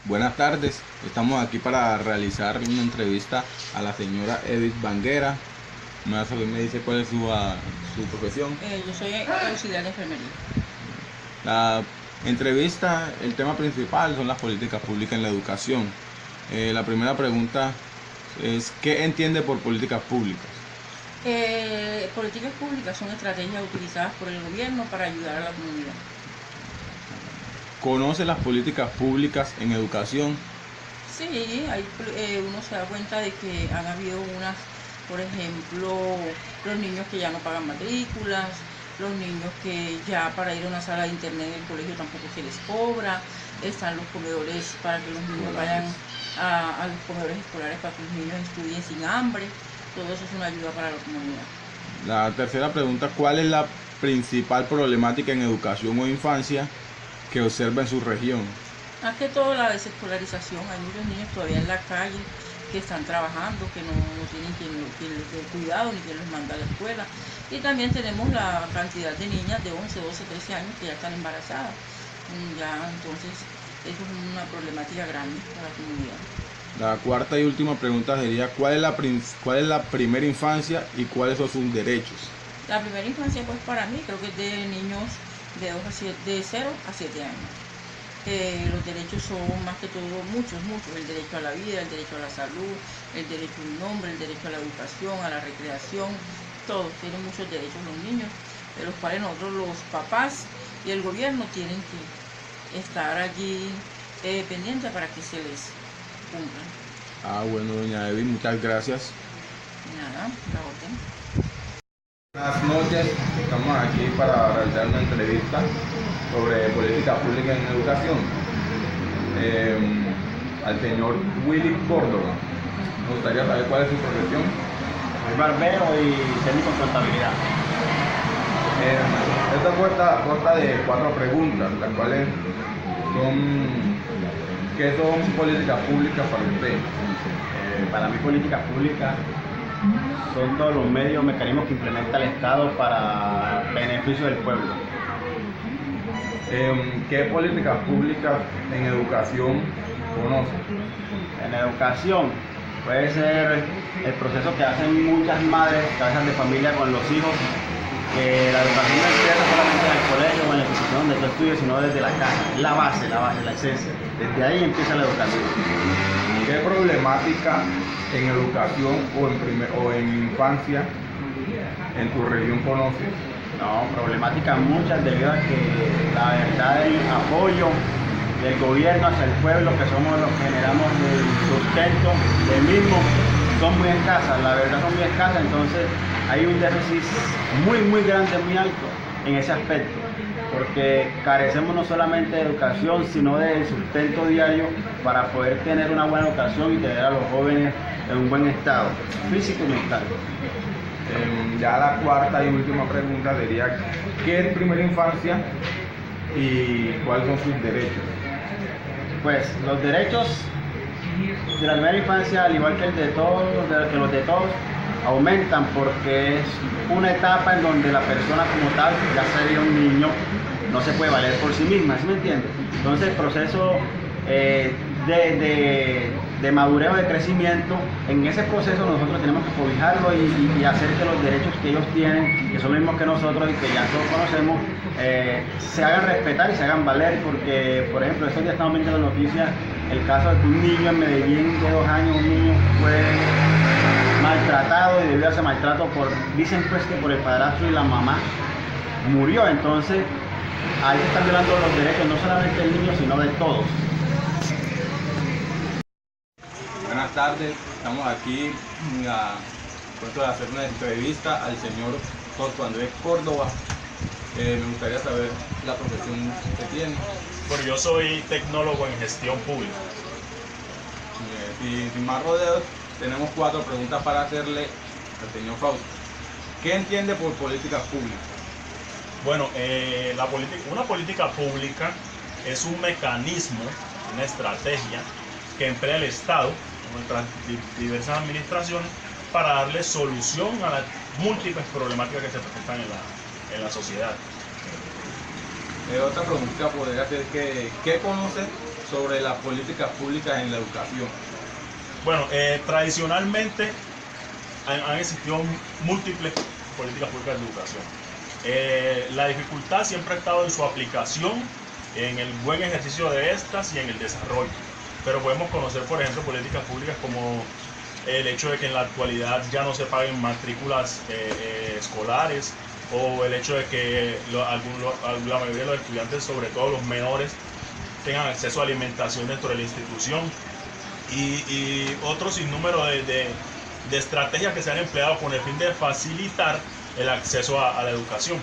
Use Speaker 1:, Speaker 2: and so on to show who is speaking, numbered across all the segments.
Speaker 1: Buenas tardes, estamos aquí para realizar una entrevista a la señora Edith Banguera. Me dice cuál es su profesión.
Speaker 2: Yo soy auxiliar de enfermería.
Speaker 1: La entrevista, el tema principal son las políticas públicas en la educación. La primera pregunta es, ¿qué entiende por políticas públicas?
Speaker 2: Políticas públicas son estrategias utilizadas por el gobierno para ayudar a la comunidad.
Speaker 1: ¿Conoce las políticas públicas en educación?
Speaker 2: Sí, uno se da cuenta de que han habido unas, por ejemplo, los niños que ya no pagan matrículas, los niños que ya para ir a una sala de internet en el colegio tampoco se les cobra, están los comedores para que los niños vayan a los comedores escolares para que los niños estudien sin hambre. Todo eso es una ayuda para la comunidad.
Speaker 1: La tercera pregunta, ¿cuál es la principal problemática en educación o infancia que observa en su región?
Speaker 2: Más que todo la desescolarización. Hay muchos niños todavía en la calle que están trabajando, que no tienen quien les dé cuidado ni quien los manda a la escuela. Y también tenemos la cantidad de niñas de 11, 12, 13 años que ya están embarazadas. Entonces eso es una problemática grande para la comunidad.
Speaker 1: La cuarta y última pregunta sería, ¿cuál es la primera infancia y cuáles son sus derechos?
Speaker 2: La primera infancia, pues para mí, creo que es de niños de 0 a 7 años. Los derechos son más que todo muchos. El derecho a la vida, el derecho a la salud, el derecho a un nombre, el derecho a la educación, a la recreación. Todos tienen muchos derechos los niños, de los cuales nosotros los papás y el gobierno tienen que estar allí pendientes para que se les cumplan.
Speaker 1: Bueno, doña Edith, muchas gracias.
Speaker 2: Nada, la orden.
Speaker 1: Buenas noches, estamos aquí para realizar una entrevista sobre política pública en educación al señor Willy Córdoba. Me gustaría saber cuál es su profesión.
Speaker 3: Soy barbero y técnico en contabilidad.
Speaker 1: Esta consta de 4 preguntas, las cuales son, ¿qué son políticas públicas para usted?
Speaker 3: Para mí políticas públicas son todos los medios, mecanismos que implementa el Estado para beneficio del pueblo.
Speaker 1: ¿Qué políticas públicas en educación conoce?
Speaker 3: En educación puede ser el proceso que hacen muchas madres, cabezas de familia con los hijos, que la educación no empieza solamente en el colegio o en la institución donde tú estudias, sino desde la casa. Es la base, la esencia. Desde ahí empieza la educación.
Speaker 1: ¿Qué problemática en educación o en infancia en tu región conoces?
Speaker 3: No, problemáticas muchas debido a que la verdad el apoyo del gobierno hacia el pueblo, que somos los que generamos el sustento del mismo, son muy escasas, la verdad son muy escasas, entonces hay un déficit muy grande, muy alto en ese aspecto, porque carecemos no solamente de educación, sino del sustento diario para poder tener una buena educación y tener a los jóvenes en un buen estado físico y mental.
Speaker 1: Ya la cuarta y última pregunta sería, ¿qué es primera infancia y cuáles son sus derechos?
Speaker 3: Pues los derechos de la primera infancia, al igual que los de todos, aumentan porque es una etapa en donde la persona como tal, ya sería un niño, no se puede valer por sí misma, ¿sí me entiendes? Entonces el proceso de madurez o de crecimiento, en ese proceso nosotros tenemos que cobijarlo y hacer que los derechos que ellos tienen, que son los mismos que nosotros y que ya todos conocemos, se hagan respetar y se hagan valer, porque por ejemplo estos días estamos viendo en las noticias el caso de que un niño en Medellín de 2 años, un niño fue maltratado y debido a ese maltrato dicen pues que por el padrastro y la mamá murió. Entonces ahí se están violando los derechos no solamente del niño sino de todos.
Speaker 1: Buenas tardes, estamos aquí a punto de hacer una entrevista al señor José Andrés Córdoba. Me gustaría saber la profesión que tiene.
Speaker 4: Bueno, yo soy tecnólogo en gestión pública.
Speaker 1: Sin más rodeos, tenemos 4 preguntas para hacerle al señor Fausto. ¿Qué entiende por políticas públicas?
Speaker 4: Bueno, una política pública es un mecanismo, una estrategia que emplea el Estado, nuestras diversas administraciones, para darle solución a las múltiples problemáticas que se presentan en la sociedad.
Speaker 1: Otra pregunta podría ser que, ¿qué conoce sobre las políticas públicas en la educación.
Speaker 4: Bueno, tradicionalmente han existido múltiples políticas públicas de educación. La dificultad siempre ha estado en su aplicación, en el buen ejercicio de estas y en el desarrollo. Pero podemos conocer, por ejemplo, políticas públicas como el hecho de que en la actualidad ya no se paguen matrículas escolares, o el hecho de que la mayoría de los estudiantes, sobre todo los menores, tengan acceso a alimentación dentro de la institución, y otro sinnúmero de estrategias que se han empleado con el fin de facilitar el acceso a la educación.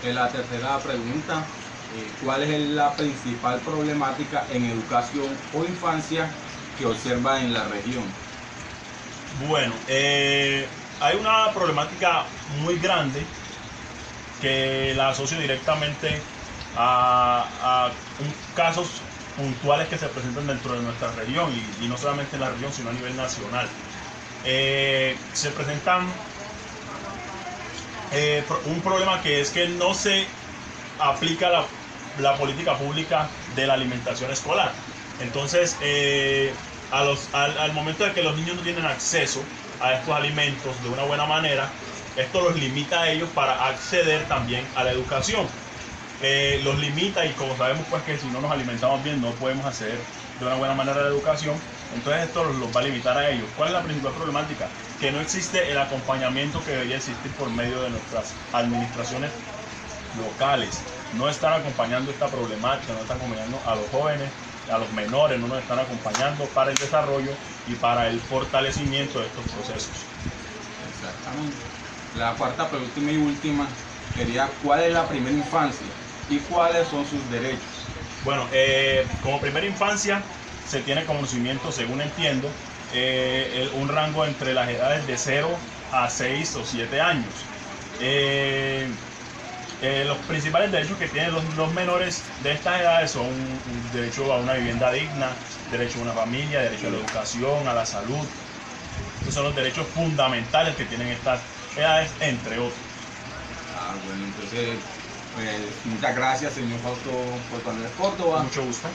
Speaker 1: La tercera pregunta, ¿cuál es la principal problemática en educación o infancia que observa en la región?
Speaker 4: Bueno, hay una problemática muy grande que la asocio directamente a casos puntuales que se presentan dentro de nuestra región, y no solamente en la región, sino a nivel nacional. Se presentan un problema que es que no se aplica la política pública de la alimentación escolar. Entonces, al momento de que los niños no tienen acceso a estos alimentos de una buena manera, esto los limita a ellos para acceder también a la educación. Los limita, y como sabemos pues que si no nos alimentamos bien no podemos acceder de una buena manera a la educación, entonces esto los va a limitar a ellos. ¿Cuál es la principal problemática? Que no existe el acompañamiento que debería existir por medio de nuestras administraciones locales. No están acompañando esta problemática, no están acompañando a los jóvenes, a los menores, no nos están acompañando para el desarrollo y para el fortalecimiento de estos procesos.
Speaker 1: Exactamente. La cuarta pregunta y última sería, ¿cuál es la primera infancia y cuáles son sus derechos?
Speaker 4: Bueno, como primera infancia se tiene conocimiento, según entiendo, un rango entre las edades de 0 a 6 o 7 años. Los principales derechos que tienen los menores de estas edades son un derecho a una vivienda digna, derecho a una familia, derecho a la educación, a la salud. Estos son los derechos fundamentales que tienen estas edades, entre otros.
Speaker 1: Bueno, entonces, muchas gracias, señor Fausto Puerto Andrés Córdoba.
Speaker 4: Mucho gusto.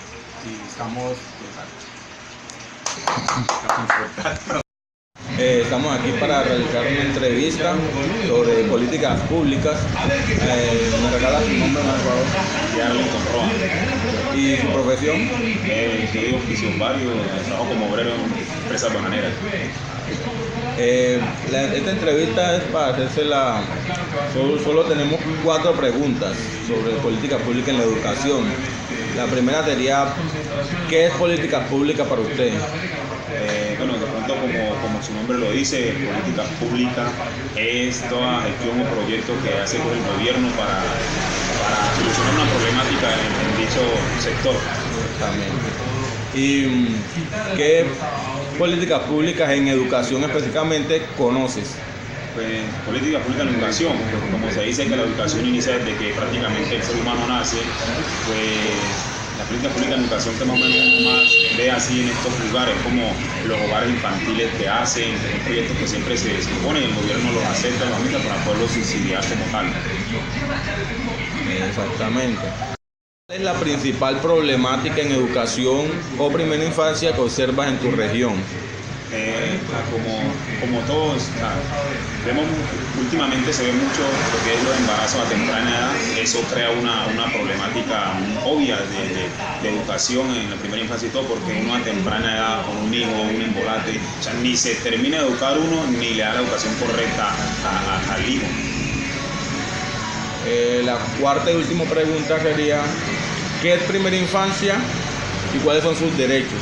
Speaker 1: Y estamos estamos aquí para realizar una entrevista sobre políticas públicas. ¿Me regala su nombre, por favor?
Speaker 5: Arlington Roa.
Speaker 1: ¿Y su profesión?
Speaker 5: Yo digo oficio-vario, trabajo como obrero en empresas bananeras.
Speaker 1: Esta entrevista es para hacérsela. Solo tenemos 4 preguntas sobre política pública en la educación. La primera sería, ¿qué es política pública para usted?
Speaker 5: Bueno, de pronto, como su nombre lo dice, política pública es toda gestión o proyecto que hace el gobierno para solucionar una problemática en dicho sector.
Speaker 1: Exactamente. ¿Y qué políticas públicas en educación específicamente conoces?
Speaker 5: Pues política pública en educación, pues, como se dice que la educación inicia desde que prácticamente el ser humano nace, pues la política pública en educación que más o menos más ve así en estos lugares, como los hogares infantiles que hacen, proyectos que siempre se ponen, el gobierno los acepta, los aumenta para poderlos subsidiar como tal.
Speaker 1: Exactamente. ¿Cuál es la principal problemática en educación o primera infancia que observas en tu región?
Speaker 5: Como todos, últimamente se ve mucho lo que es los embarazos a temprana edad. Eso crea una problemática obvia de educación en la primera infancia y todo, porque uno a temprana edad con un hijo, un embolate, o sea, ni se termina de educar uno ni le da la educación correcta al hijo.
Speaker 1: La cuarta y última pregunta sería, ¿qué es primera infancia y cuáles son sus derechos?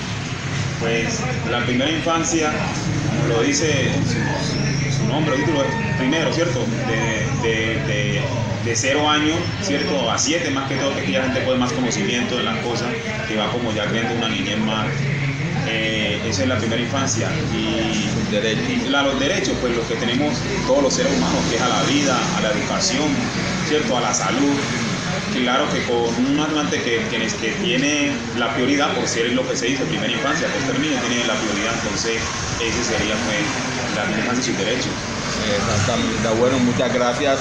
Speaker 5: Pues la primera infancia, como lo dice su nombre, título, primero, ¿cierto? De 0 años, ¿cierto? A 7 más que todo, que aquí la gente puede más conocimiento de las cosas, que va como ya creando una niñez más. Esa es la primera infancia. Y los derechos, pues los que tenemos todos los seres humanos, que es a la vida, a la educación, ¿cierto? A la salud. Claro que con un atlante que tiene la prioridad por ser lo que se dice primera infancia, pues termina, tiene la prioridad, entonces ese sería pues la primera infancia y sus derechos.
Speaker 1: Exactamente. Bueno, muchas gracias.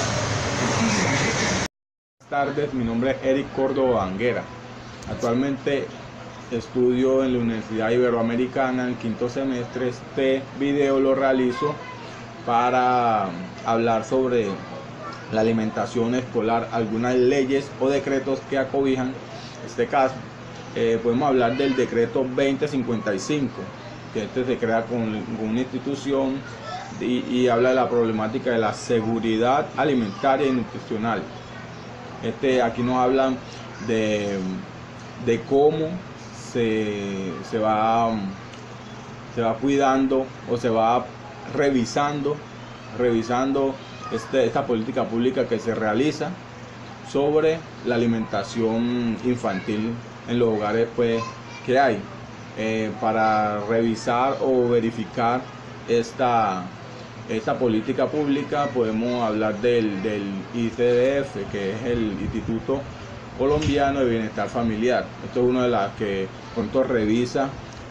Speaker 1: Buenas tardes, mi nombre es Eric Córdoba Anguera. Actualmente estudio en la Universidad Iberoamericana en quinto semestre. Este video lo realizo para hablar sobre la alimentación escolar, algunas leyes o decretos que acobijan este caso. Podemos hablar del decreto 2055, que este se crea con una institución y habla de la problemática de la seguridad alimentaria y nutricional. Aquí nos hablan de cómo se va cuidando o se va revisando esta política pública que se realiza sobre la alimentación infantil en los hogares pues, que hay. Para revisar o verificar esta política pública podemos hablar del ICDF, que es el Instituto Colombiano de Bienestar Familiar. Esto es una de las que pronto revisa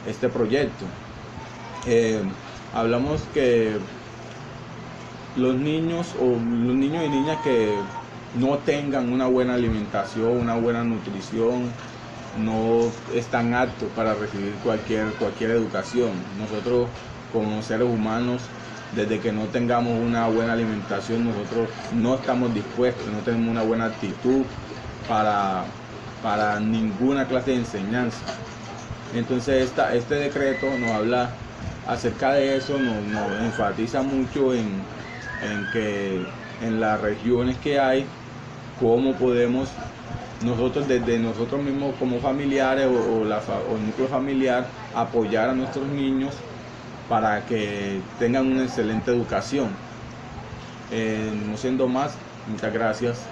Speaker 1: este proyecto. Hablamos que los niños y niñas que no tengan una buena alimentación, una buena nutrición, no están aptos para recibir cualquier educación. Nosotros como seres humanos, desde que no tengamos una buena alimentación, nosotros no estamos dispuestos, no tenemos una buena actitud para ninguna clase de enseñanza. Entonces este decreto nos habla acerca de eso, nos enfatiza mucho en que en las regiones que hay, cómo podemos nosotros desde nosotros mismos como familiares o el núcleo familiar apoyar a nuestros niños para que tengan una excelente educación. No siendo más, muchas gracias.